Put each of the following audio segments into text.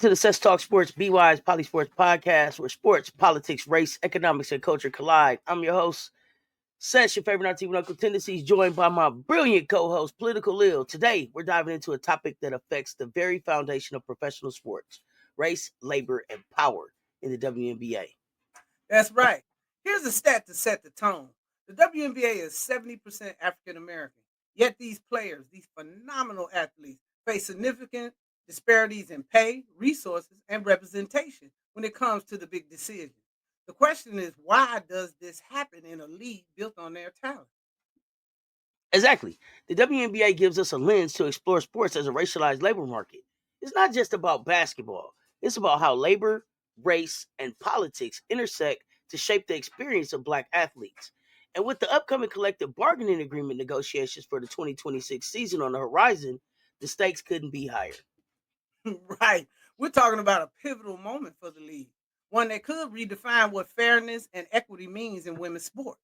to the Cess Talk Sports BeWise PoliSports podcast, where sports, politics, race, economics, and culture collide. I'm your host, Cess, your favorite auntie with Uncle Tendencies, joined by my brilliant co-host, Political Lil. Today, we're diving into a topic that affects the very foundation of professional sports: race, labor, and power in the WNBA. That's right. Here's a stat to set the tone. The WNBA is 70% African American. Yet these players, these phenomenal athletes, face significant disparities in pay, resources, and representation when it comes to the big decisions. The question is, why does this happen in a league built on their talent? Exactly. The WNBA gives us a lens to explore sports as a racialized labor market. It's not just about basketball, it's about how labor, race, and politics intersect to shape the experience of Black athletes. And with the upcoming collective bargaining agreement negotiations for the 2026 season on the horizon, the stakes couldn't be higher. Right. We're talking about a pivotal moment for the league, one that could redefine what fairness and equity means in women's sports.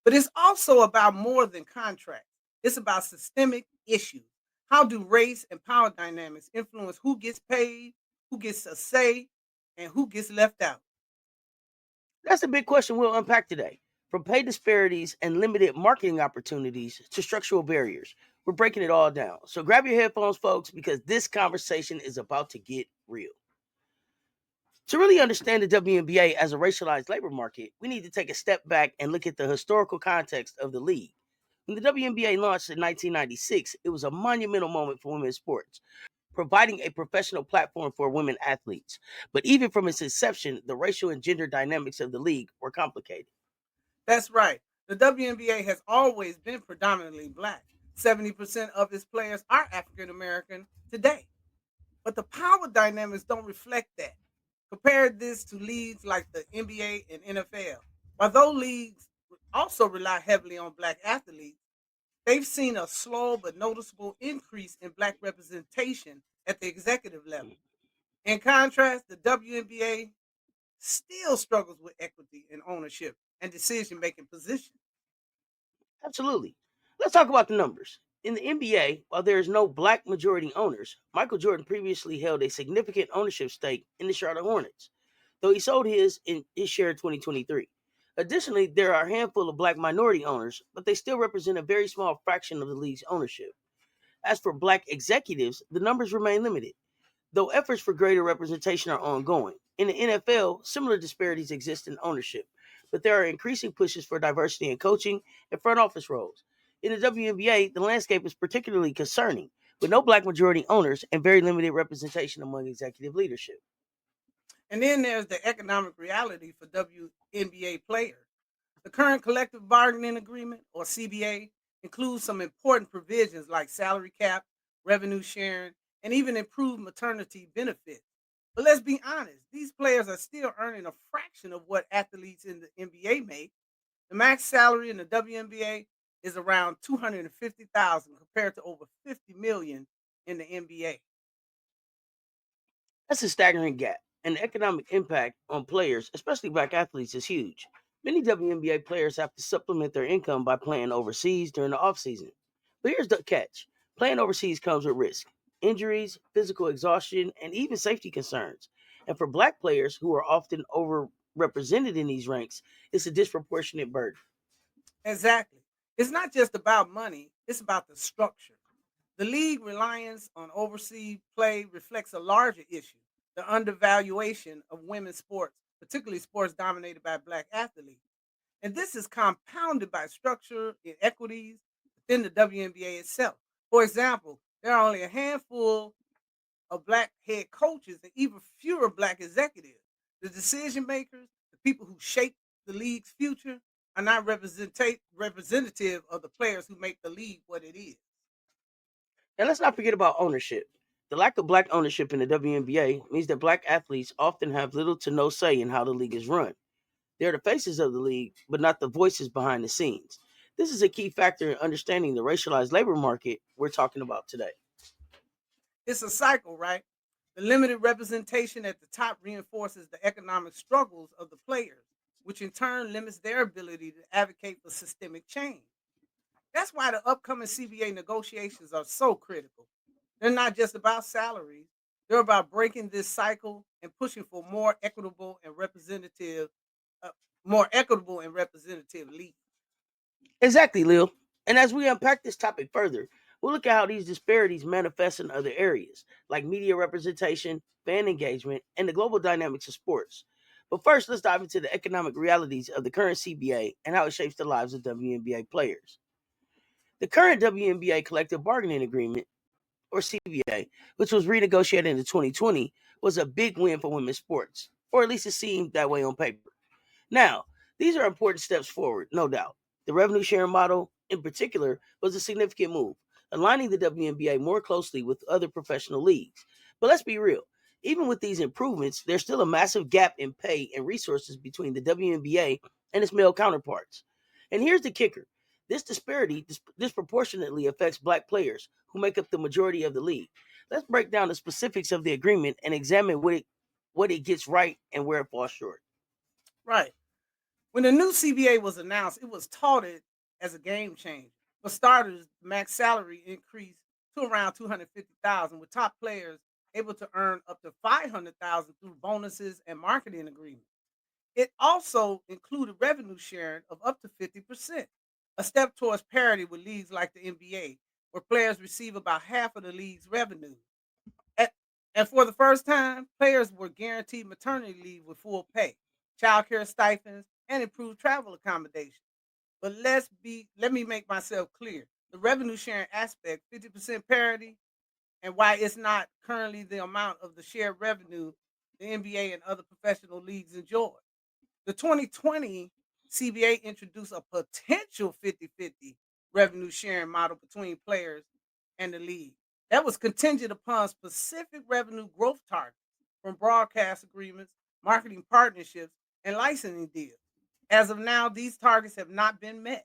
But it's also about more than contracts. It's about systemic issues. How do race and power dynamics influence who gets paid, who gets a say, and who gets left out? That's the big question we'll unpack today. From pay disparities and limited marketing opportunities to structural barriers, we're breaking it all down. So grab your headphones, folks, because this conversation is about to get real. To really understand the WNBA as a racialized labor market, we need to take a step back and look at the historical context of the league. When the WNBA launched in 1996, it was a monumental moment for women's sports, providing a professional platform for women athletes. But even from its inception, the racial and gender dynamics of the league were complicated. That's right. The WNBA has always been predominantly black. 70% of its players are African American today. But the power dynamics don't reflect that. Compare this to leagues like the NBA and NFL. While those leagues also rely heavily on black athletes, they've seen a slow but noticeable increase in black representation at the executive level. In contrast, the WNBA still struggles with equity in ownership and decision making positions. Absolutely. Let's talk about the numbers. In the NBA, while there is no black majority owners, Michael Jordan previously held a significant ownership stake in the Charlotte Hornets, though he sold his share in 2023. Additionally, there are a handful of black minority owners, but they still represent a very small fraction of the league's ownership. As for black executives, the numbers remain limited, though efforts for greater representation are ongoing. In the NFL, similar disparities exist in ownership, but there are increasing pushes for diversity in coaching and front office roles. In the WNBA, the landscape is particularly concerning, with no black majority owners and very limited representation among executive leadership. And then there's the economic reality for WNBA players. The current collective bargaining agreement, or CBA, includes some important provisions like salary cap, revenue sharing, and even improved maternity benefits. But let's be honest, these players are still earning a fraction of what athletes in the NBA make. The max salary in the WNBA is around 250,000 compared to over 50 million in the NBA. That's a staggering gap, and the economic impact on players, especially black athletes, is huge. Many WNBA players have to supplement their income by playing overseas during the offseason. But here's the catch: playing overseas comes with risk, injuries, physical exhaustion, and even safety concerns. And for black players who are often overrepresented in these ranks, it's a disproportionate burden. Exactly. It's not just about money, it's about the structure. The league reliance on overseas play reflects a larger issue: the undervaluation of women's sports, particularly sports dominated by black athletes. And this is compounded by structural inequities within the WNBA itself. For example, there are only a handful of black head coaches and even fewer black executives. The decision makers, the people who shape the league's future, are not representative of the players who make the league what it is. And let's not forget about ownership. The lack of black ownership in the WNBA means that black athletes often have little to no say in how the league is run. They're the faces of the league, but not the voices behind the scenes. This is a key factor in understanding the racialized labor market we're talking about today. It's a cycle, right? The limited representation at the top reinforces the economic struggles of the players, which in turn limits their ability to advocate for systemic change. That's why the upcoming CBA negotiations are so critical. They're not just about salaries, They're about breaking this cycle and pushing for uh, more equitable and representative league. Exactly, Lil. And as we unpack this topic further, we'll look at how these disparities manifest in other areas, like media representation, fan engagement, and the global dynamics of sports. But first, let's dive into the economic realities of the current CBA and how it shapes the lives of WNBA players. The current WNBA collective bargaining agreement, or CBA, which was renegotiated in 2020, was a big win for women's sports, or at least it seemed that way on paper. Now, these are important steps forward, no doubt. The revenue sharing model, in particular, was a significant move, aligning the WNBA more closely with other professional leagues. But let's be real. Even with these improvements, there's still a massive gap in pay and resources between the WNBA and its male counterparts. And here's the kicker: this disparity disproportionately affects black players who make up the majority of the league. Let's break down the specifics of the agreement and examine what it gets right and where it falls short. Right. When the new CBA was announced, it was touted as a game changer. For starters, max salary increased to around 250,000, with top players able to earn up to 500,000 through bonuses and marketing agreements. It also included revenue sharing of up to 50%, a step towards parity with leagues like the NBA, where players receive about half of the league's revenue. At- And for the first time, players were guaranteed maternity leave with full pay, childcare stipends, and improved travel accommodations. But let me make myself clear. The revenue sharing aspect, 50% parity, and why it's not currently the amount of the shared revenue the NBA and other professional leagues enjoy. The 2020 CBA introduced a potential 50-50 revenue sharing model between players and the league. That was contingent upon specific revenue growth targets from broadcast agreements, marketing partnerships, and licensing deals. As of now, these targets have not been met,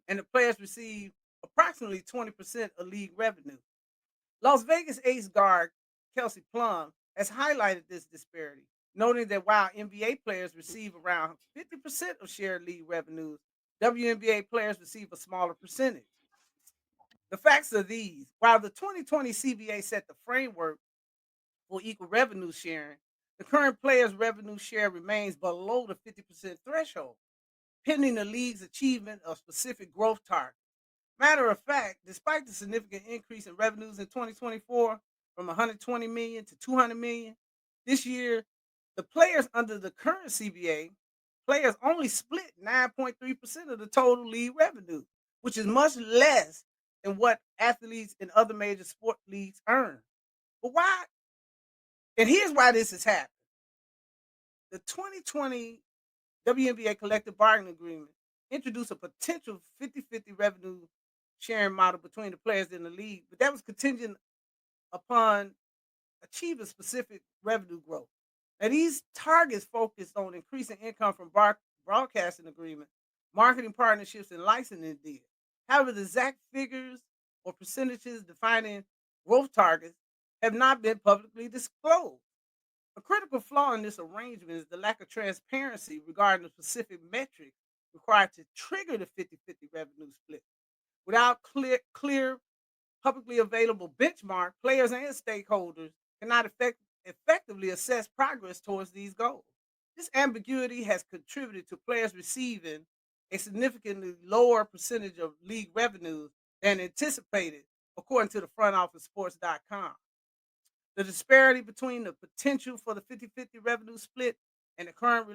and the players receive approximately 20% of league revenue. Las Vegas ace guard Kelsey Plum has highlighted this disparity, noting that while NBA players receive around 50% of shared league revenues, WNBA players receive a smaller percentage. The facts are these: while the 2020 CBA set the framework for equal revenue sharing, the current players' revenue share remains below the 50% threshold, pending the league's achievement of specific growth targets. Matter of fact, despite the significant increase in revenues in 2024 from 120 million to 200 million, this year, the players under the current CBA players only split 9.3% of the total league revenue, which is much less than what athletes in other major sport leagues earn. But why? And here's why this has happened. The 2020 WNBA collective bargaining agreement introduced a potential 50-50 revenue sharing model between the players in the league, but that was contingent upon achieving specific revenue growth. Now, these targets focused on increasing income from broadcasting agreements, marketing partnerships, and licensing deals. However, the exact figures or percentages defining growth targets have not been publicly disclosed. A critical flaw in this arrangement is the lack of transparency regarding the specific metrics required to trigger the 50-50 revenue split. Without clear publicly available benchmark, players and stakeholders cannot effectively assess progress towards these goals. This ambiguity has contributed to players receiving a significantly lower percentage of league revenues than anticipated, according to the frontofficesports.com. The disparity between the potential for the 50-50 revenue split and the current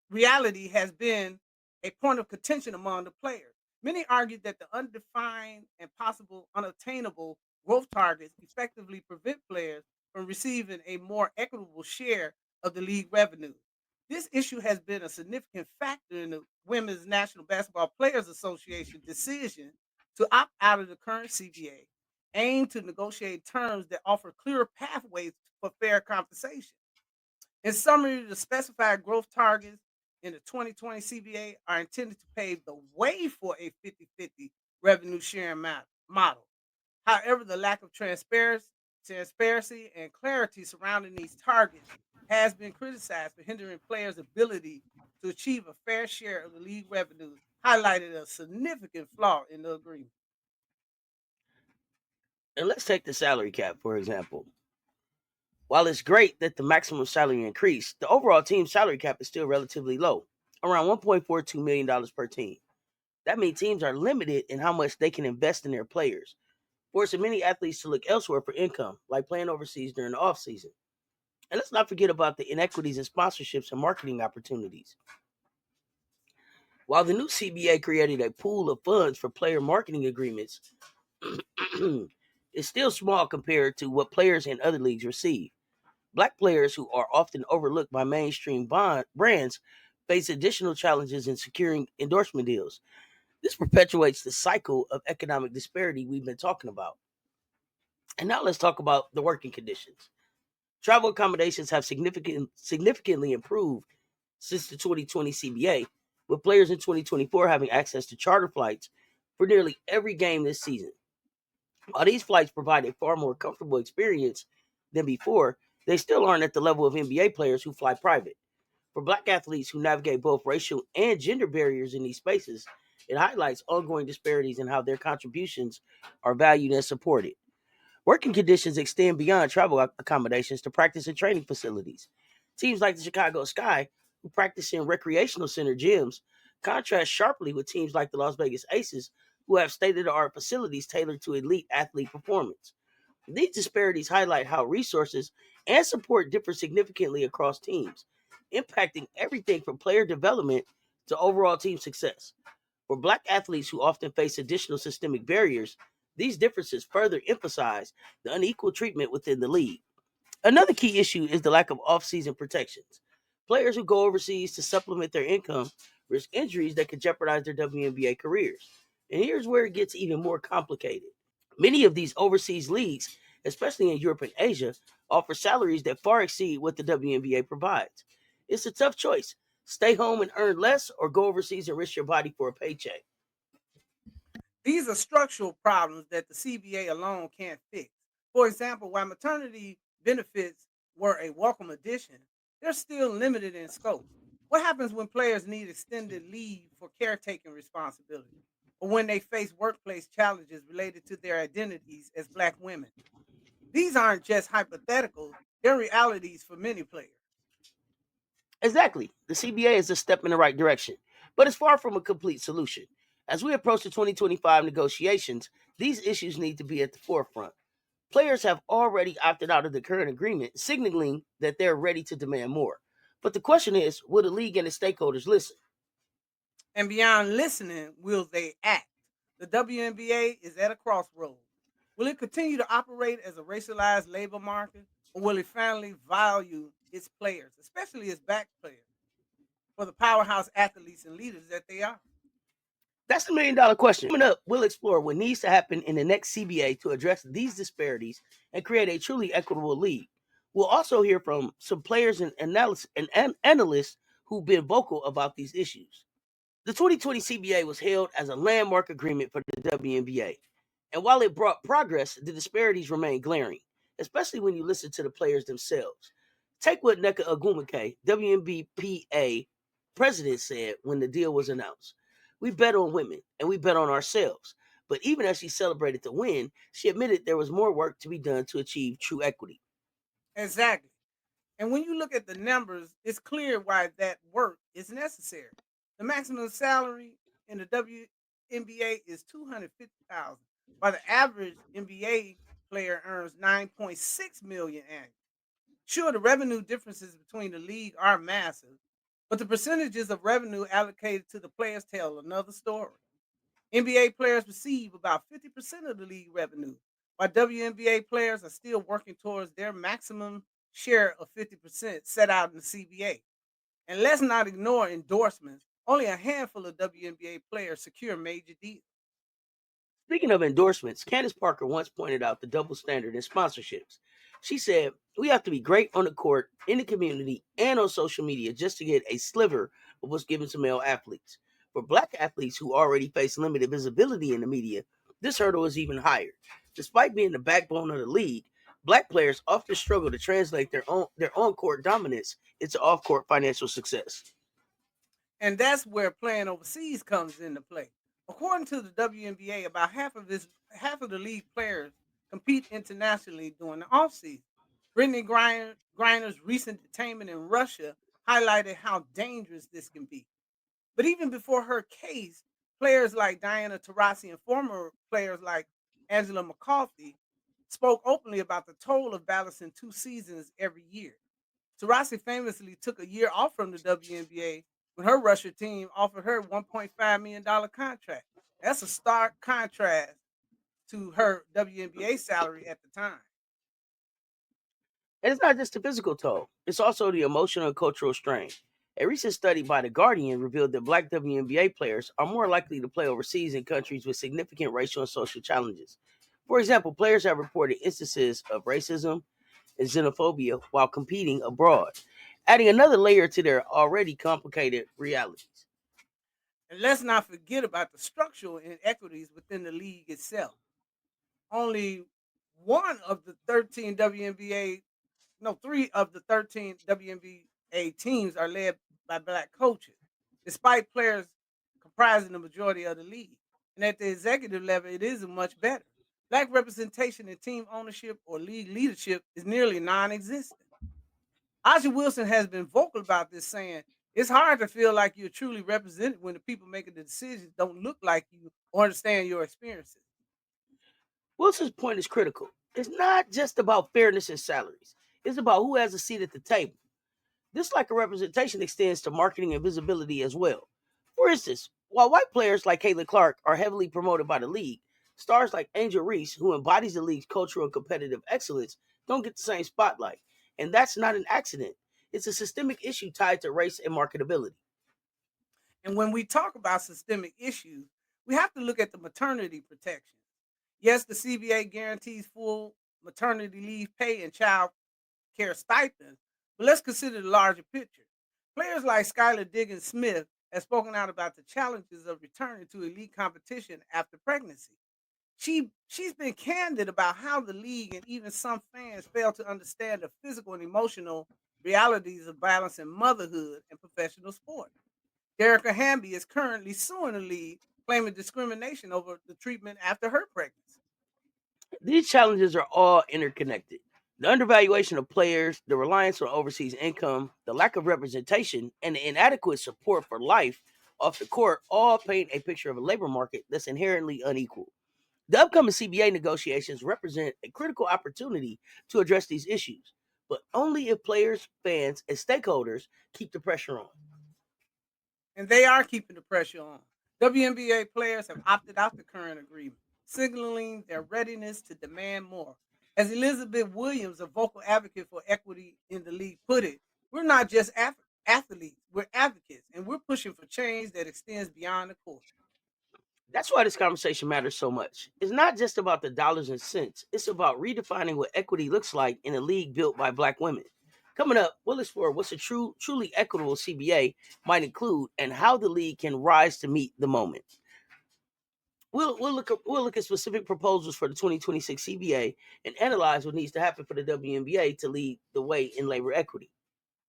reality has been a point of contention among the players. Many argued that the undefined and possible unattainable growth targets effectively prevent players from receiving a more equitable share of the league revenue. This issue has been a significant factor in the Women's National Basketball Players Association decision to opt out of the current CBA, aimed to negotiate terms that offer clearer pathways for fair compensation. In summary, the specified growth targets in the 2020 CBA are intended to pave the way for a 50-50 revenue sharing model. However, the lack of transparency and clarity surrounding these targets has been criticized for hindering players' ability to achieve a fair share of the league revenues, highlighted a significant flaw in the agreement. And let's take the salary cap, for example. While it's great that the maximum salary increased, the overall team salary cap is still relatively low, around $1.42 million per team. That means teams are limited in how much they can invest in their players, forcing many athletes to look elsewhere for income, like playing overseas during the offseason. And let's not forget about the inequities in sponsorships and marketing opportunities. While the new CBA created a pool of funds for player marketing agreements, it's still small compared to what players in other leagues receive. Black players who are often overlooked by mainstream brands face additional challenges in securing endorsement deals. This perpetuates the cycle of economic disparity we've been talking about. And now let's talk about the working conditions. Travel accommodations have significantly improved since the 2020 CBA, with players in 2024 having access to charter flights for nearly every game this season. While these flights provide a far more comfortable experience than before, they still aren't at the level of NBA players who fly private. For black athletes who navigate both racial and gender barriers in these spaces, it highlights ongoing disparities in how their contributions are valued and supported. Working conditions extend beyond travel accommodations to practice and training facilities. Teams like the Chicago Sky, who practice in recreational center gyms, contrast sharply with teams like the Las Vegas Aces, who have state of the art facilities tailored to elite athlete performance. These disparities highlight how resources and support differ significantly across teams, impacting everything from player development to overall team success. For black athletes who often face additional systemic barriers, these differences further emphasize the unequal treatment within the league. Another key issue is the lack of off-season protections. Players who go overseas to supplement their income risk injuries that could jeopardize their WNBA careers. And here's where it gets even more complicated. Many of these overseas leagues, especially in Europe and Asia, offer salaries that far exceed what the WNBA provides. It's a tough choice. Stay home and earn less or go overseas and risk your body for a paycheck. These are structural problems that the CBA alone can't fix. For example, while maternity benefits were a welcome addition, they're still limited in scope. What happens when players need extended leave for caretaking responsibility, or when they face workplace challenges related to their identities as Black women? These aren't just hypotheticals, they're realities for many players. Exactly. The CBA is a step in the right direction, but it's far from a complete solution. As we approach the 2025 negotiations, these issues need to be at the forefront. Players have already opted out of the current agreement, signaling that they're ready to demand more. But the question is, will the league and its stakeholders listen? And beyond listening, will they act? The WNBA is at a crossroads. Will it continue to operate as a racialized labor market, or will it finally value its players, especially its back players, for the powerhouse athletes and leaders that they are? That's the $1 million question. Coming up, we'll explore what needs to happen in the next CBA to address these disparities and create a truly equitable league. We'll also hear from some players and analysts who've been vocal about these issues. The 2020 CBA was hailed as a landmark agreement for the WNBA. And while it brought progress, the disparities remain glaring, especially when you listen to the players themselves. Take what Neka Agumake, WNBPA president, said when the deal was announced. We bet on women and we bet on ourselves. But even as she celebrated the win, she admitted there was more work to be done to achieve true equity. Exactly. And when you look at the numbers, it's clear why that work is necessary. The maximum salary in the WNBA is 250,000, while the average NBA player earns 9.6 million annually. Sure, the revenue differences between the league are massive, but the percentages of revenue allocated to the players tell another story. NBA players receive about 50% of the league revenue, while WNBA players are still working towards their maximum share of 50% set out in the CBA. And let's not ignore endorsements. Only a handful of WNBA players secure major deals. Speaking of endorsements, Candace Parker once pointed out the double standard in sponsorships. She said, "We have to be great on the court, in the community, and on social media just to get a sliver of what's given to male athletes. For black athletes who already face limited visibility in the media, this hurdle is even higher. Despite being the backbone of the league, black players often struggle to translate their on court dominance into off court financial success." And that's where playing overseas comes into play. According to the WNBA, about half of the league players compete internationally during the offseason. Griner's recent detainment in Russia highlighted how dangerous this can be. But even before her case, players like Diana Taurasi and former players like Angela McCarthy spoke openly about the toll of balancing two seasons every year. Taurasi famously took a year off from the WNBA when her Russia team offered her $1.5 million contract. That's a stark contrast to her WNBA salary at the time. And it's not just the physical toll, it's also the emotional and cultural strain. A recent study by The Guardian revealed that black WNBA players are more likely to play overseas in countries with significant racial and social challenges. For example, players have reported instances of racism and xenophobia while competing abroad, adding another layer to their already complicated realities. And let's not forget about the structural inequities within the league itself. Only one of the 13 WNBA, no, three of the 13 WNBA teams are led by black coaches, despite players comprising the majority of the league. And at the executive level, it isn't much better. Black representation in team ownership or league leadership is nearly non existent. Aja Wilson has been vocal about this, saying it's hard to feel like you're truly represented when the people making the decisions don't look like you or understand your experiences. Wilson's point is critical. It's not just about fairness and salaries, it's about who has a seat at the table. This lack of representation extends to marketing and visibility as well. For instance, while white players like Caitlin Clark are heavily promoted by the league, stars like Angel Reese, who embodies the league's cultural and competitive excellence, don't get the same spotlight. And that's not an accident. It's a systemic issue tied to race and marketability. And when we talk about systemic issues, we have to look at the maternity protections. Yes, the CBA guarantees full maternity leave pay and child care stipends, but let's consider the larger picture. Players like Skylar Diggins Smith have spoken out about the challenges of returning to elite competition after pregnancy. She's been candid about how the league and even some fans fail to understand the physical and emotional realities of balancing motherhood and professional sport. Derek Hamby is currently suing the league, claiming discrimination over the treatment after her pregnancy. These challenges are all interconnected. The undervaluation of players, the reliance on overseas income, the lack of representation, and the inadequate support for life off the court all paint a picture of a labor market that's inherently unequal. The upcoming CBA negotiations represent a critical opportunity to address these issues, but only if players, fans, and stakeholders keep the pressure on. And they are keeping the pressure on. WNBA players have opted out the current agreement, signaling their readiness to demand more. As Elizabeth Williams, a vocal advocate for equity in the league, put it, we're not just athletes, we're advocates, and we're pushing for change that extends beyond the court. That's why this conversation matters so much. It's not just about the dollars and cents, it's about redefining what equity looks like in a league built by black women. Coming up, we'll explore what's a truly equitable CBA might include and how the league can rise to meet the moment. We'll look at specific proposals for the 2026 CBA and analyze what needs to happen for the WNBA to lead the way in labor equity.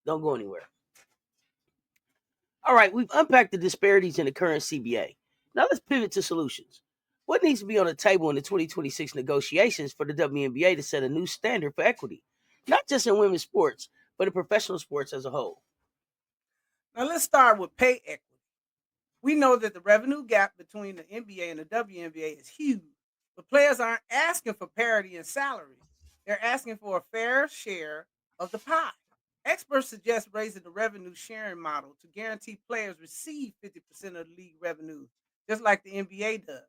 Don't go anywhere. All right, we've unpacked the disparities in the current CBA. Now let's pivot to solutions. What needs to be on the table in the 2026 negotiations for the WNBA to set a new standard for equity, not just in women's sports, but in professional sports as a whole? Now let's start with pay equity. We know that the revenue gap between the NBA and the WNBA is huge, but players aren't asking for parity in salaries. They're asking for a fair share of the pie. Experts suggest raising the revenue sharing model to guarantee players receive 50% of the league revenue, just like the NBA does.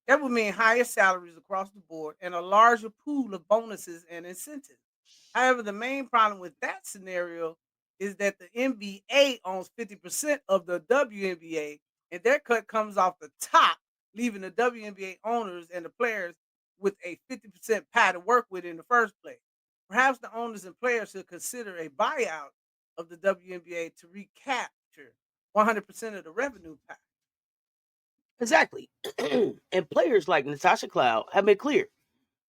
That would mean higher salaries across the board and a larger pool of bonuses and incentives. However, the main problem with that scenario is that the NBA owns 50% of the WNBA, and their cut comes off the top, leaving the WNBA owners and the players with a 50% pie to work with in the first place. Perhaps the owners and players should consider a buyout of the WNBA to recapture 100% of the revenue pie. Exactly. And players like Natasha Cloud have been clear.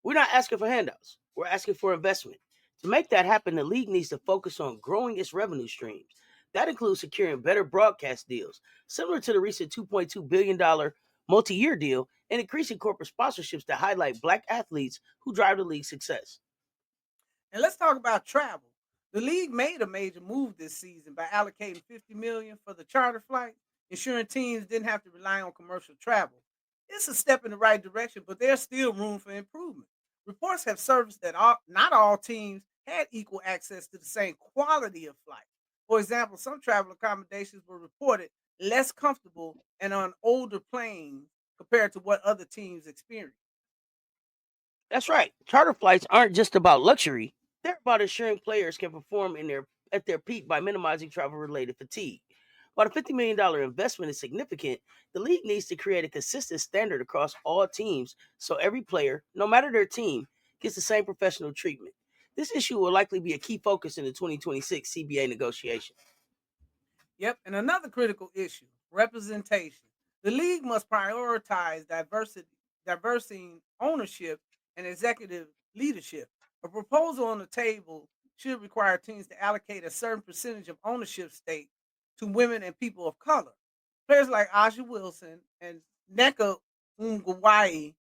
We're not asking for handouts. We're asking for investment. To make that happen, the league needs to focus on growing its revenue streams. That includes securing better broadcast deals, similar to the recent $2.2 billion multi-year deal, and increasing corporate sponsorships that highlight black athletes who drive the league's success. And let's talk about travel. The league made a major move this season by allocating 50 million for the charter flights, ensuring teams didn't have to rely on commercial travel. It's a step in the right direction, but there's still room for improvement. Reports have surfaced that not all teams had equal access to the same quality of flight. For example, some travel accommodations were reported less comfortable and on older planes compared to what other teams experienced. That's right. Charter flights aren't just about luxury. They're about ensuring players can perform at their peak by minimizing travel related fatigue. While the $50 million investment is significant, the league needs to create a consistent standard across all teams so every player, no matter their team, gets the same professional treatment. This issue will likely be a key focus in the 2026 CBA negotiation. Yep, and another critical issue, representation. The league must prioritize diversing ownership and executive leadership. A proposal on the table should require teams to allocate a certain percentage of ownership stake to women and people of color. Players like Aja Wilson and Neka Ungwai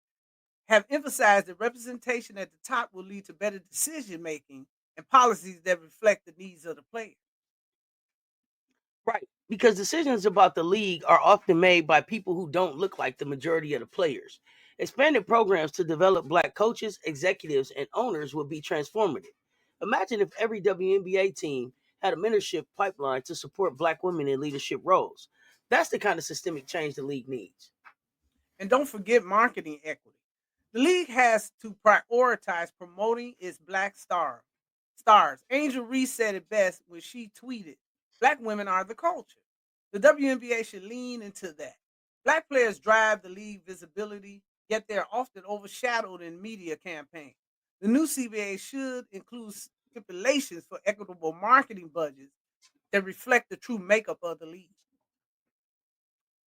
have emphasized that representation at the top will lead to better decision making and policies that reflect the needs of the players. Right. Because decisions about the league are often made by people who don't look like the majority of the players. Expanded programs to develop black coaches, executives, and owners would be transformative. Imagine if every WNBA team had a mentorship pipeline to support black women in leadership roles. That's the kind of systemic change the league needs. And don't forget marketing equity. The league has to prioritize promoting its black stars. Angel Reese said it best when she tweeted, "Black women are the culture." The WNBA should lean into that. Black players drive the league visibility, yet they're often overshadowed in media campaigns. The new CBA should include stipulations for equitable marketing budgets that reflect the true makeup of the league.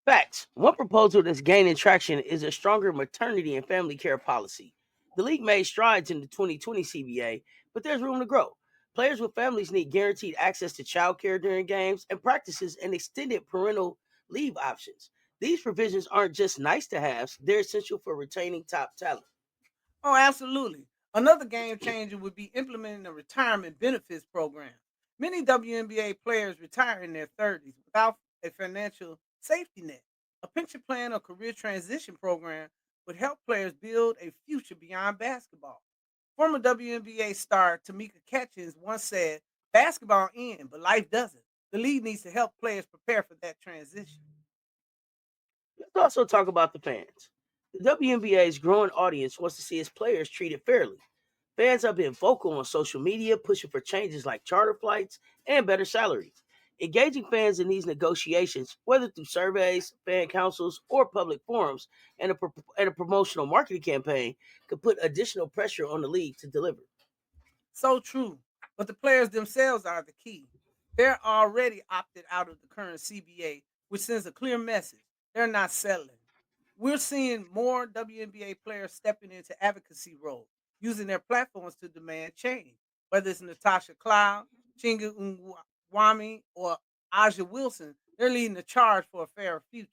Facts. One proposal that's gaining traction is a stronger maternity and family care policy. The league made strides in the 2020 CBA, but there's room to grow. Players with families need guaranteed access to childcare during games and practices and extended parental leave options. These provisions aren't just nice to haves, they're essential for retaining top talent. Oh, absolutely. Another game changer would be implementing a retirement benefits program. Many WNBA players retire in their 30s without a financial safety net. A pension plan or career transition program would help players build a future beyond basketball. Former WNBA star Tamika Catchings once said, "Basketball ends, but life doesn't. The league needs to help players prepare for that transition." Let's also talk about the fans. The WNBA's growing audience wants to see its players treated fairly. Fans have been vocal on social media, pushing for changes like charter flights and better salaries. Engaging fans in these negotiations, whether through surveys, fan councils, or public forums, and a promotional marketing campaign, could put additional pressure on the league to deliver. So true. But the players themselves are the key. They're already opted out of the current CBA, which sends a clear message. They're not settling. We're seeing more WNBA players stepping into advocacy roles, using their platforms to demand change. Whether it's Natasha Cloud, Chinga Unwami, or Aja Wilson, they're leading the charge for a fairer future.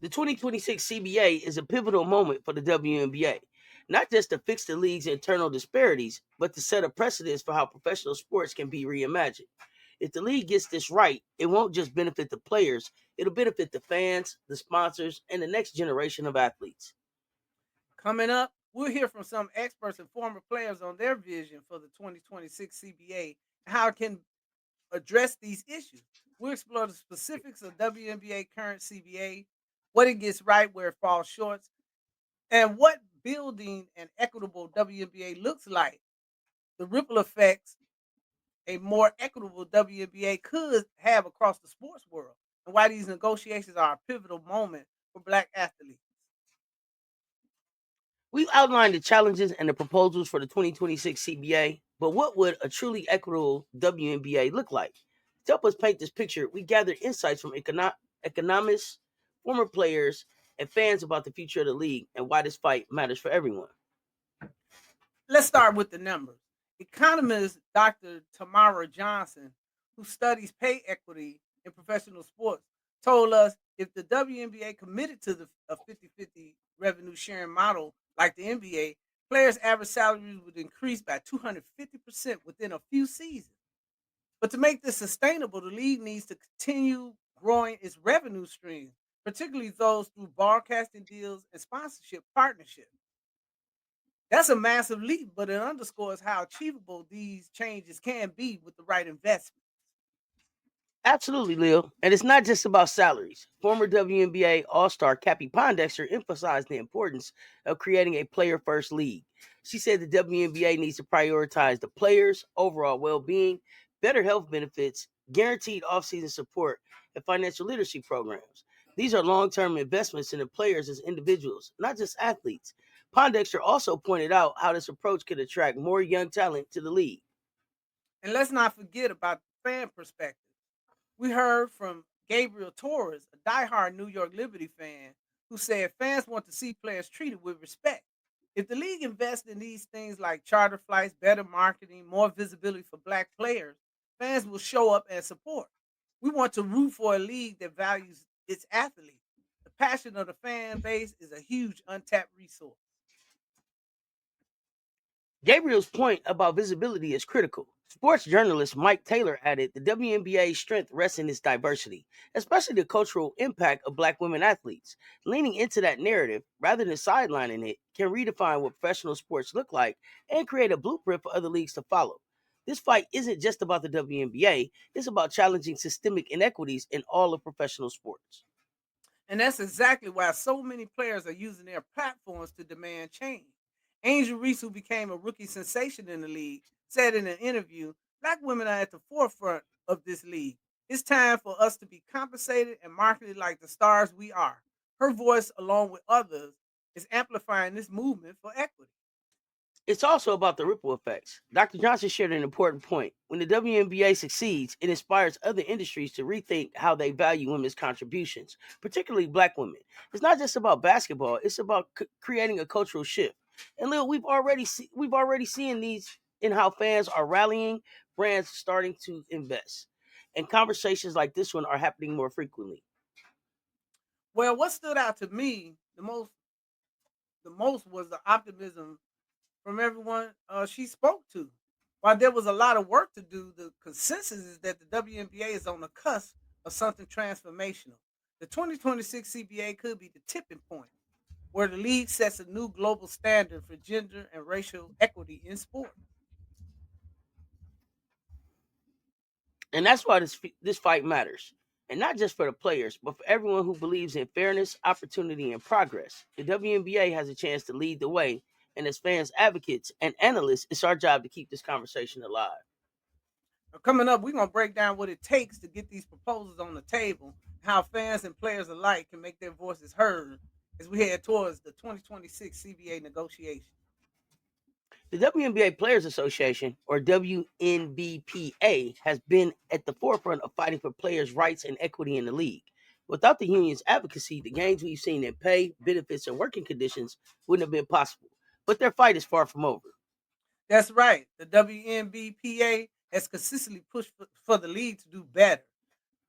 The 2026 CBA is a pivotal moment for the WNBA, not just to fix the league's internal disparities, but to set a precedence for how professional sports can be reimagined. If the league gets this right, it won't just benefit the players, it'll benefit the fans, the sponsors, and the next generation of athletes. Coming up, we'll hear from some experts and former players on their vision for the 2026 CBA and how it can address these issues. We'll explore the specifics of WNBA current CBA, what it gets right, where it falls short, and what building an equitable WNBA looks like, the ripple effects a more equitable WNBA could have across the sports world, and why these negotiations are a pivotal moment for Black athletes. We've outlined the challenges and the proposals for the 2026 CBA, but what would a truly equitable WNBA look like? To help us paint this picture, we gathered insights from economists, former players, and fans about the future of the league and why this fight matters for everyone. Let's start with the numbers. Economist Dr. Tamara Johnson, who studies pay equity in professional sports, told us if the WNBA committed to a 50-50 revenue sharing model like the NBA, Players' average salaries would increase by 250% within a few seasons. But to make this sustainable, the league needs to continue growing its revenue streams, particularly those through broadcasting deals and sponsorship partnerships. That's a massive leap, but it underscores how achievable these changes can be with the right investment. Absolutely, Lil. And it's not just about salaries. Former WNBA All Star Cappy Pondexter emphasized the importance of creating a player first league. She said the WNBA needs to prioritize the players' overall well being, better health benefits, guaranteed offseason support, and financial literacy programs. These are long term investments in the players as individuals, not just athletes. Pondexter also pointed out how this approach could attract more young talent to the league. And let's not forget about the fan perspective. We heard from Gabriel Torres, a diehard New York Liberty fan, who said fans want to see players treated with respect. If the league invests in these things like charter flights, better marketing, more visibility for black players, fans will show up and support. We want to root for a league that values its athletes. The passion of the fan base is a huge untapped resource. Gabriel's point about visibility is critical. Sports journalist Mike Taylor added the WNBA's strength rests in its diversity, especially the cultural impact of black women athletes. Leaning into that narrative, rather than sidelining it, can redefine what professional sports look like and create a blueprint for other leagues to follow. This fight isn't just about the WNBA, it's about challenging systemic inequities in all of professional sports. And that's exactly why so many players are using their platforms to demand change. Angel Reese, who became a rookie sensation in the league, said in an interview, "Black women are at the forefront of this league. It's time for us to be compensated and marketed like the stars we are." Her voice, along with others, is amplifying this movement for equity. It's also about the ripple effects. Dr. Johnson shared an important point. When the WNBA succeeds, it inspires other industries to rethink how they value women's contributions, particularly black women. It's not just about basketball, it's about creating a cultural shift. And Lil, we've already seen these in how fans are rallying, brands starting to invest. And conversations like this one are happening more frequently. Well, what stood out to me the most was the optimism from everyone she spoke to. While there was a lot of work to do, the consensus is that the WNBA is on the cusp of something transformational. The 2026 CBA could be the tipping point where the league sets a new global standard for gender and racial equity in sport. And that's why this fight matters. And not just for the players, but for everyone who believes in fairness, opportunity, and progress. The WNBA has a chance to lead the way, and as fans, advocates, and analysts, it's our job to keep this conversation alive. Now, coming up, we're going to break down what it takes to get these proposals on the table, how fans and players alike can make their voices heard as we head towards the 2026 CBA negotiations. The WNBA Players Association, or WNBPA, has been at the forefront of fighting for players' rights and equity in the league. Without the union's advocacy, the gains we've seen in pay, benefits, and working conditions wouldn't have been possible. But their fight is far from over. That's right. The WNBPA has consistently pushed for the league to do better.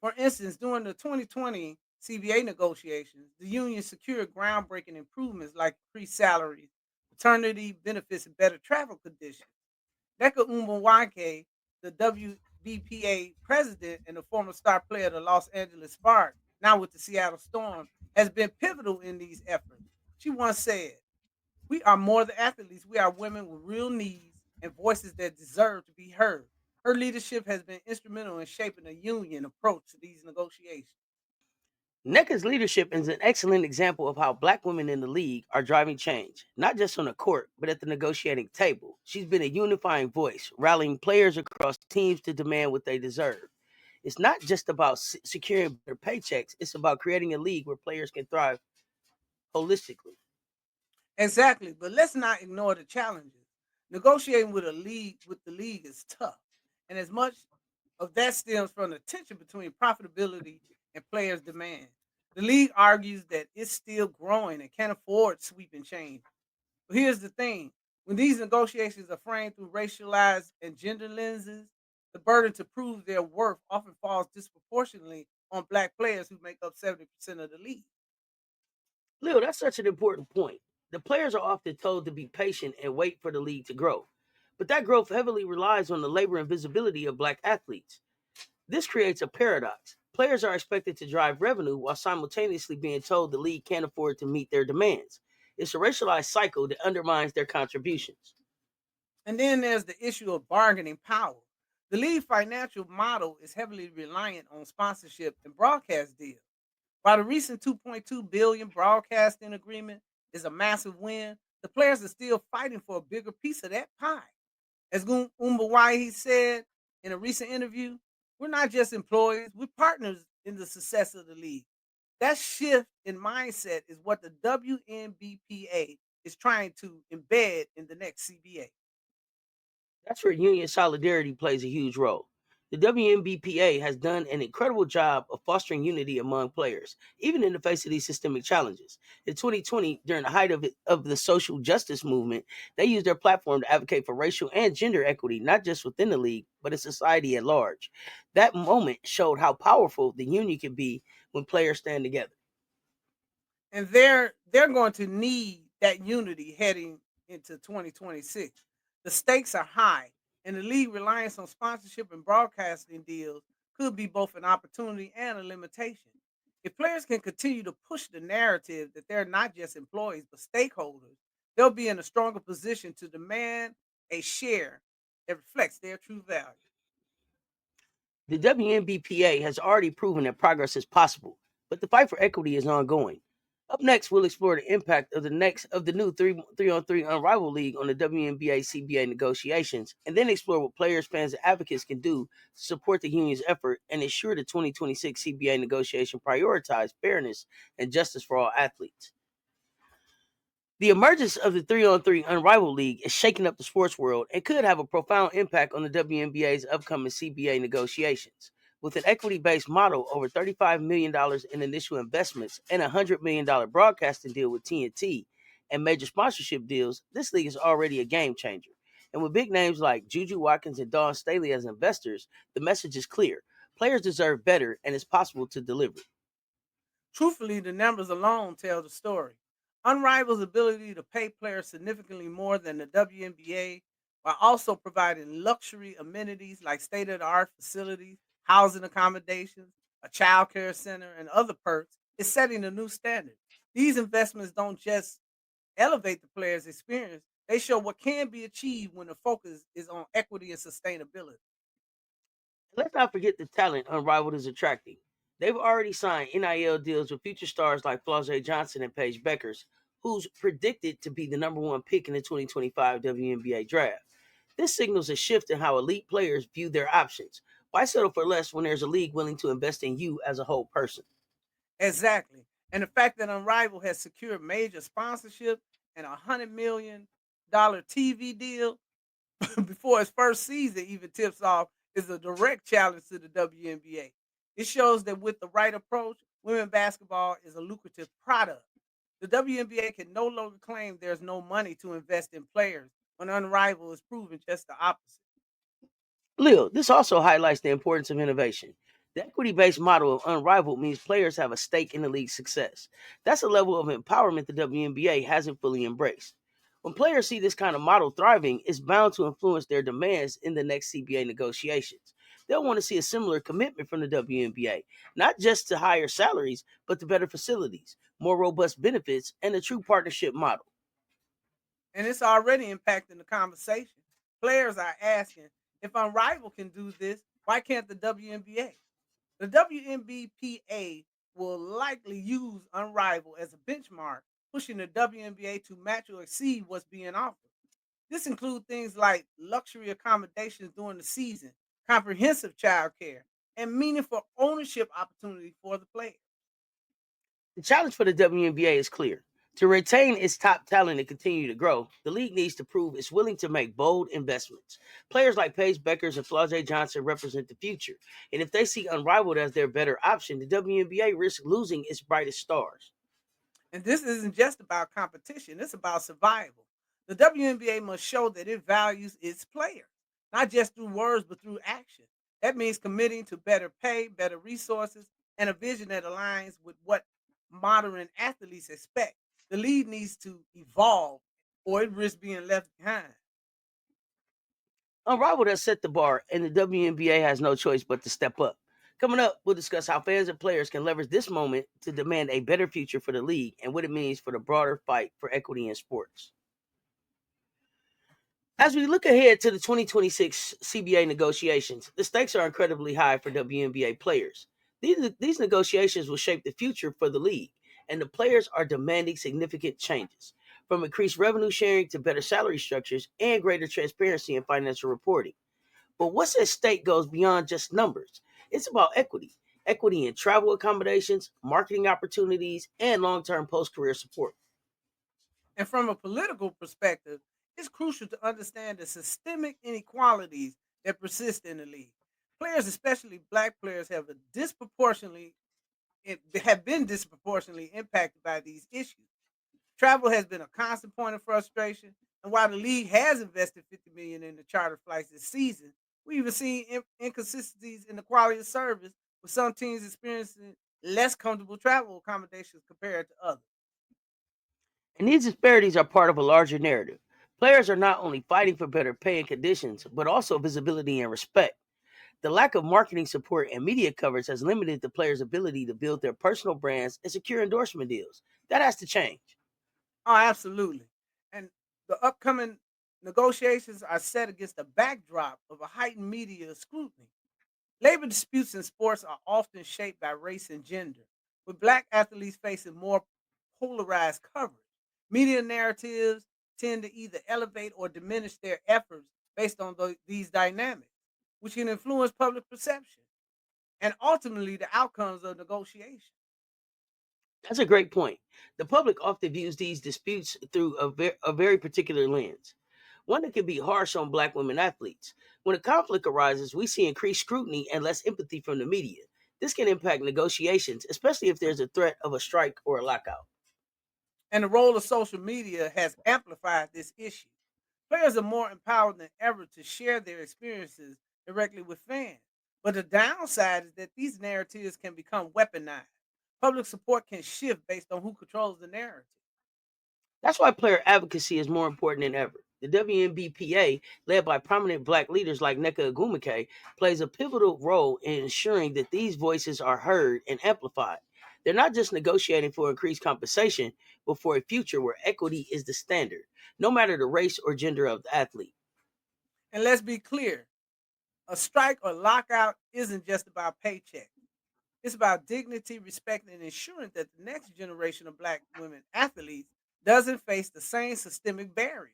For instance, during the 2020 CBA negotiations, the union secured groundbreaking improvements like increased salaries, maternity benefits, and better travel conditions. Becca Umwake, the WBPA president and the former star player of the Los Angeles Sparks, now with the Seattle Storm, has been pivotal in these efforts. She once said, "We are more than athletes. We are women with real needs and voices that deserve to be heard." Her leadership has been instrumental in shaping a union approach to these negotiations. NECA's leadership is an excellent example of how black women in the league are driving change, not just on the court, but at the negotiating table. She's been a unifying voice, rallying players across teams to demand what they deserve. It's not just about securing better paychecks, it's about creating a league where players can thrive holistically. Exactly, but let's not ignore the challenges. Negotiating with the league is tough, and as much of that stems from the tension between profitability and players' demand. The league argues that it's still growing and can't afford sweeping change. But here's the thing: when these negotiations are framed through racialized and gender lenses, the burden to prove their worth often falls disproportionately on black players who make up 70% of the league. Leo, that's such an important point. The players are often told to be patient and wait for the league to grow. But that growth heavily relies on the labor and visibility of black athletes. This creates a paradox. Players are expected to drive revenue while simultaneously being told the league can't afford to meet their demands. It's a racialized cycle that undermines their contributions. And then there's the issue of bargaining power. The league financial model is heavily reliant on sponsorship and broadcast deals. While the recent 2.2 billion broadcasting agreement is a massive win, the players are still fighting for a bigger piece of that pie. As Umbawahi said in a recent interview, we're not just employees, we're partners in the success of the league. That shift in mindset is what the WNBPA is trying to embed in the next CBA. That's where union solidarity plays a huge role. The WNBPA has done an incredible job of fostering unity among players, even in the face of these systemic challenges. In 2020, during the height of the social justice movement, they used their platform to advocate for racial and gender equity, not just within the league, but in society at large. That moment showed how powerful the union can be when players stand together. And they're going to need that unity heading into 2026. The stakes are high, and the league reliance on sponsorship and broadcasting deals could be both an opportunity and a limitation. If players can continue to push the narrative that they're not just employees but stakeholders, they'll be in a stronger position to demand a share that reflects their true value. The WNBPA has already proven that progress is possible, but the fight for equity is ongoing. Up next, we'll explore the impact of the new three on three Unrivaled League on the WNBA CBA negotiations, and then explore what players, fans, and advocates can do to support the union's effort and ensure the 2026 CBA negotiation prioritize fairness and justice for all athletes. The emergence of the three on three Unrivaled League is shaking up the sports world and could have a profound impact on the WNBA's upcoming CBA negotiations. With an equity based model, over $35 million in initial investments, and a $100 million broadcasting deal with TNT, and major sponsorship deals, this league is already a game changer. And with big names like Juju Watkins and Dawn Staley as investors, the message is clear. Players deserve better, and it's possible to deliver. Truthfully, the numbers alone tell the story. Unrival's ability to pay players significantly more than the WNBA while also providing luxury amenities like state of the art facilities, housing accommodations, a child care center, and other perks is setting a new standard. These investments don't just elevate the player's experience, they show what can be achieved when the focus is on equity and sustainability. Let's not forget the talent Unrivaled is attracting. They've already signed NIL deals with future stars like Flau'jae Johnson and Paige Beckers, who's predicted to be the number one pick in the 2025 WNBA draft. This signals a shift in how elite players view their options. Why settle for less when there's a league willing to invest in you as a whole person? Exactly. And the fact that Unrivaled has secured major sponsorship and $100 million TV deal before his first season even tips off is a direct challenge to the WNBA. It shows that with the right approach, women basketball is a lucrative product. The WNBA can no longer claim there's no money to invest in players when Unrivaled is proven just the opposite. Lil, this also highlights the importance of innovation. The equity based model of Unrivaled means players have a stake in the league's success. That's a level of empowerment the WNBA hasn't fully embraced. When players see this kind of model thriving, it's bound to influence their demands in the next CBA negotiations. They'll want to see a similar commitment from the WNBA, not just to higher salaries, but to better facilities, more robust benefits, and a true partnership model. And it's already impacting the conversation. Players are asking, if Unrivaled can do this, why can't the WNBA? The WNBPA will likely use Unrivaled as a benchmark, pushing the WNBA to match or exceed what's being offered. This includes things like luxury accommodations during the season, comprehensive child care, and meaningful ownership opportunity for the players. The challenge for the WNBA is clear. To retain its top talent and continue to grow, the league needs to prove it's willing to make bold investments. Players like Paige Beckers and Flau'jae Johnson represent the future, and if they see Unrivaled as their better option, the WNBA risks losing its brightest stars. And this isn't just about competition, it's about survival. The WNBA must show that it values its players, not just through words, but through action. That means committing to better pay, better resources, and a vision that aligns with what modern athletes expect. The league needs to evolve or it risks being left behind. Unrivaled has set the bar, and the WNBA has no choice but to step up. Coming up, we'll discuss how fans and players can leverage this moment to demand a better future for the league and what it means for the broader fight for equity in sports. As we look ahead to the 2026 CBA negotiations, the stakes are incredibly high for WNBA players. These negotiations will shape the future for the league, and the players are demanding significant changes, from increased revenue sharing to better salary structures and greater transparency in financial reporting. But what's at stake goes beyond just numbers. It's about equity in travel accommodations, marketing opportunities, and long term post career support. And from a political perspective, it's crucial to understand the systemic inequalities that persist in the league. Players, especially black players, have been disproportionately impacted by these issues. Travel has been a constant point of frustration, and while the league has invested 50 million in the charter flights this season, we even seen inconsistencies in the quality of service, with some teams experiencing less comfortable travel accommodations compared to others. And these disparities are part of a larger narrative. Players are not only fighting for better pay and conditions, but also visibility and respect. The lack of marketing support and media coverage has limited the players' ability to build their personal brands and secure endorsement deals. That has to change. Oh, absolutely. And the upcoming negotiations are set against the backdrop of a heightened media scrutiny. Labor disputes in sports are often shaped by race and gender, with black athletes facing more polarized coverage. Media narratives tend to either elevate or diminish their efforts based on these dynamics, which can influence public perception and ultimately the outcomes of negotiation. That's a great point. The public often views these disputes through a very particular lens, one that can be harsh on black women athletes. When a conflict arises, we see increased scrutiny and less empathy from the media. This can impact negotiations, especially if there's a threat of a strike or a lockout. And the role of social media has amplified this issue. Players are more empowered than ever to share their experiences directly with fans. But the downside is that these narratives can become weaponized. Public support can shift based on who controls the narrative. That's why player advocacy is more important than ever. The WNBPA, led by prominent black leaders like Neka Agumake, plays a pivotal role in ensuring that these voices are heard and amplified. They're not just negotiating for increased compensation, but for a future where equity is the standard, no matter the race or gender of the athlete. And let's be clear, a strike or lockout isn't just about paycheck. It's about dignity, respect, and ensuring that the next generation of black women athletes doesn't face the same systemic barriers.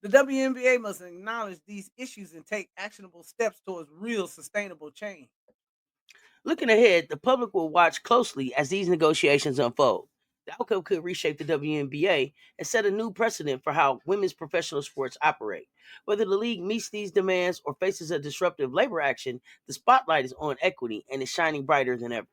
The WNBA must acknowledge these issues and take actionable steps towards real sustainable change. Looking ahead, the public will watch closely as these negotiations unfold. The outcome could reshape the WNBA and set a new precedent for how women's professional sports operate. Whether the league meets these demands or faces a disruptive labor action, the spotlight is on equity and is shining brighter than ever.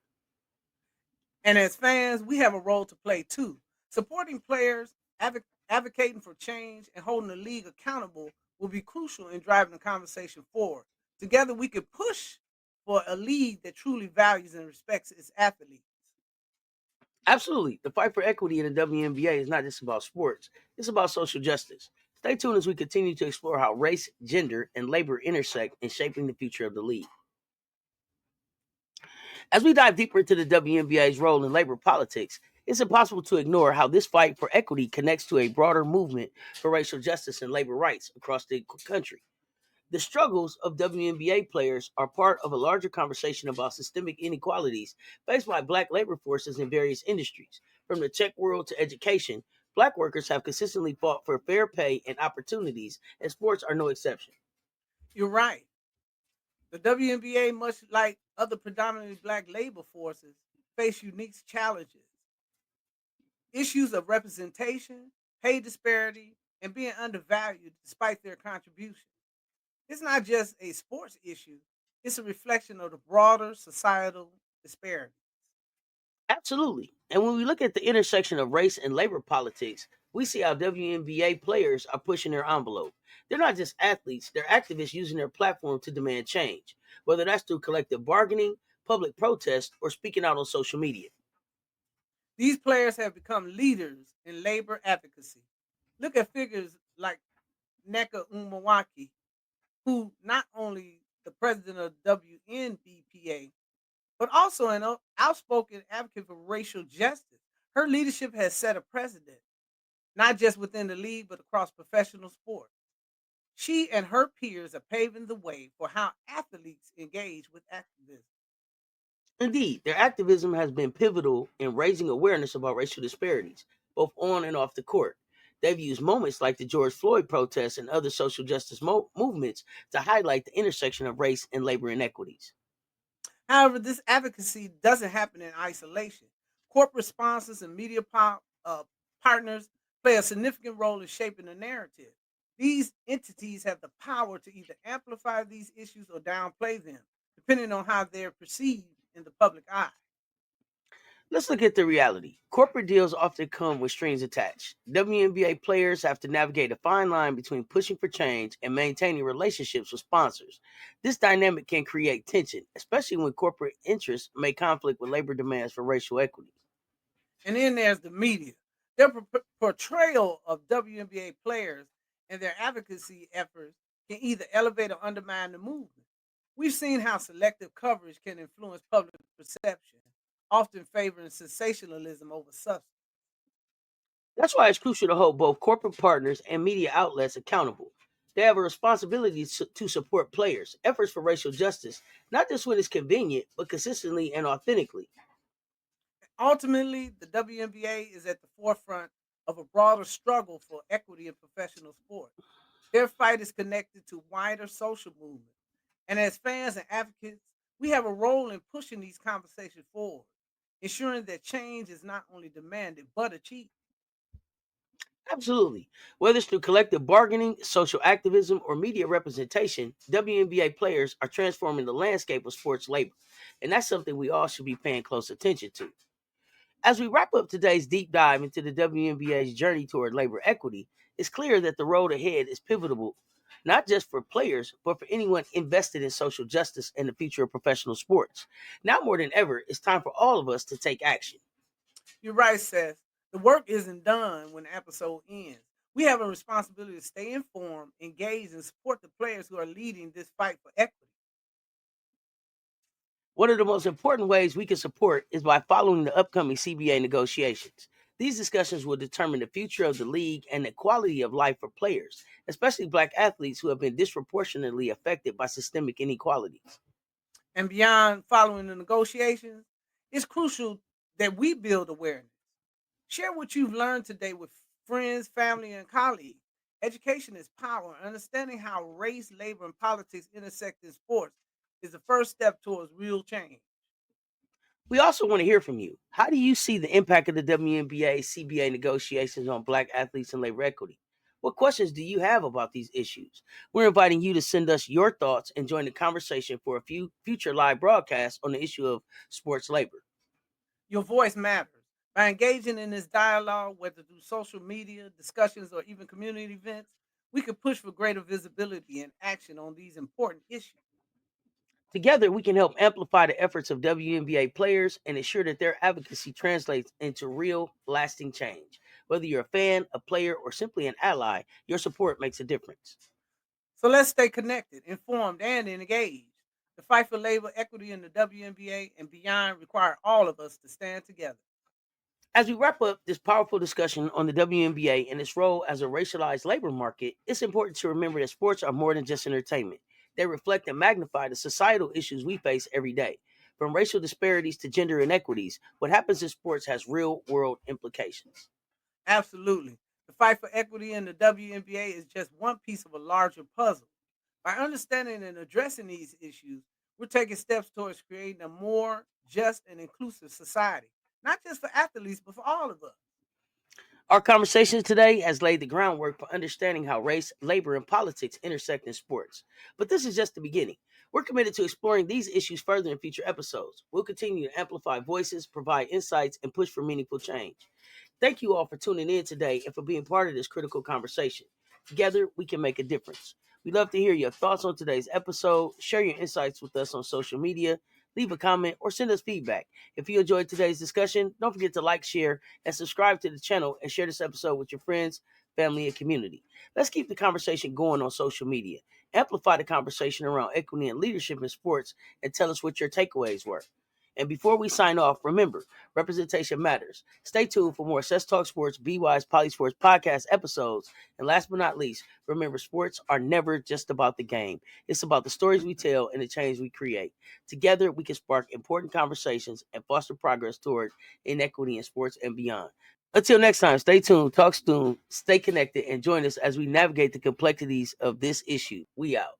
And as fans, we have a role to play too. Supporting players, advocating for change, and holding the league accountable will be crucial in driving the conversation forward. Together, we can push for a league that truly values and respects its athletes. Absolutely. The fight for equity in the WNBA is not just about sports, it's about social justice. Stay tuned as we continue to explore how race, gender, and labor intersect in shaping the future of the league. As we dive deeper into the WNBA's role in labor politics, it's impossible to ignore how this fight for equity connects to a broader movement for racial justice and labor rights across the country. The struggles of WNBA players are part of a larger conversation about systemic inequalities faced by black labor forces in various industries. From the tech world to education, black workers have consistently fought for fair pay and opportunities, and sports are no exception. You're right. The WNBA, much like other predominantly black labor forces, face unique challenges. Issues of representation, pay disparity, and being undervalued despite their contribution. It's not just a sports issue, it's a reflection of the broader societal disparity. Absolutely. And when we look at the intersection of race and labor politics, we see how WNBA players are pushing their envelope. They're not just athletes, they're activists using their platform to demand change, whether that's through collective bargaining, public protest, or speaking out on social media. These players have become leaders in labor advocacy. Look at figures like Neka Umawaki, who not only the president of WNBPA, but also an outspoken advocate for racial justice. Her leadership has set a precedent, not just within the league, but across professional sports. She and her peers are paving the way for how athletes engage with activism. Indeed, their activism has been pivotal in raising awareness about racial disparities, both on and off the court. They've used moments like the George Floyd protests and other social justice movements to highlight the intersection of race and labor inequities. However, this advocacy doesn't happen in isolation. Corporate sponsors and media partners play a significant role in shaping the narrative. These entities have the power to either amplify these issues or downplay them, depending on how they're perceived in the public eye. Let's look at the reality. Corporate deals often come with strings attached. WNBA players have to navigate a fine line between pushing for change and maintaining relationships with sponsors. This dynamic can create tension, especially when corporate interests may conflict with labor demands for racial equity. And then there's the media. Their portrayal of WNBA players and their advocacy efforts can either elevate or undermine the movement. We've seen how selective coverage can influence public perception, often favoring sensationalism over substance. That's why it's crucial to hold both corporate partners and media outlets accountable. They have a responsibility to support players' efforts for racial justice, not just when it's convenient, but consistently and authentically. Ultimately, the WNBA is at the forefront of a broader struggle for equity in professional sport. Their fight is connected to wider social movements. And as fans and advocates, we have a role in pushing these conversations forward, ensuring that change is not only demanded but achieved. Absolutely. Whether it's through collective bargaining, social activism, or media representation, WNBA players are transforming the landscape of sports labor. And that's something we all should be paying close attention to. As we wrap up today's deep dive into the WNBA's journey toward labor equity, it's clear that the road ahead is pivotal, not just for players, but for anyone invested in social justice and the future of professional sports. Now more than ever, it's time for all of us to take action. You're right, Seth. The work isn't done when the episode ends. We have a responsibility to stay informed, engage, and support the players who are leading this fight for equity. One of the most important ways we can support is by following the upcoming CBA negotiations. These discussions will determine the future of the league and the quality of life for players, especially black athletes who have been disproportionately affected by systemic inequalities. And beyond following the negotiations, it's crucial that we build awareness. Share what you've learned today with friends, family, and colleagues. Education is power. Understanding how race, labor, and politics intersect in sports is the first step towards real change. We also want to hear from you. How do you see the impact of the WNBA CBA negotiations on black athletes and labor equity? What questions do you have about these issues? We're inviting you to send us your thoughts and join the conversation for a few future live broadcasts on the issue of sports labor. Your voice matters. By engaging in this dialogue, whether through social media, discussions, or even community events, we can push for greater visibility and action on these important issues. Together, we can help amplify the efforts of WNBA players and ensure that their advocacy translates into real, lasting change. Whether you're a fan, a player, or simply an ally, your support makes a difference. So let's stay connected, informed, and engaged. The fight for labor equity in the WNBA and beyond require all of us to stand together. As we wrap up this powerful discussion on the WNBA and its role as a racialized labor market, it's important to remember that sports are more than just entertainment. They reflect and magnify the societal issues we face every day. From racial disparities to gender inequities, what happens in sports has real world implications. Absolutely. The fight for equity in the WNBA is just one piece of a larger puzzle. By understanding and addressing these issues, we're taking steps towards creating a more just and inclusive society, not just for athletes, but for all of us. Our conversation today has laid the groundwork for understanding how race, labor, and politics intersect in sports. But this is just the beginning. We're committed to exploring these issues further in future episodes. We'll continue to amplify voices, provide insights, and push for meaningful change. Thank you all for tuning in today and for being part of this critical conversation. Together, we can make a difference. We'd love to hear your thoughts on today's episode. Share your insights with us on social media. leave a comment, or send us feedback. If you enjoyed today's discussion, don't forget to like, share, and subscribe to the channel and share this episode with your friends, family, and community. Let's keep the conversation going on social media. Amplify the conversation around equity and leadership in sports and tell us what your takeaways were. And before we sign off, remember, representation matters. Stay tuned for more Cess Talk Sports, BeWise PoliSports podcast episodes. And last but not least, remember, sports are never just about the game. It's about the stories we tell and the change we create. Together, we can spark important conversations and foster progress toward inequity in sports and beyond. Until next time, stay tuned, talk soon, stay connected, and join us as we navigate the complexities of this issue. We out.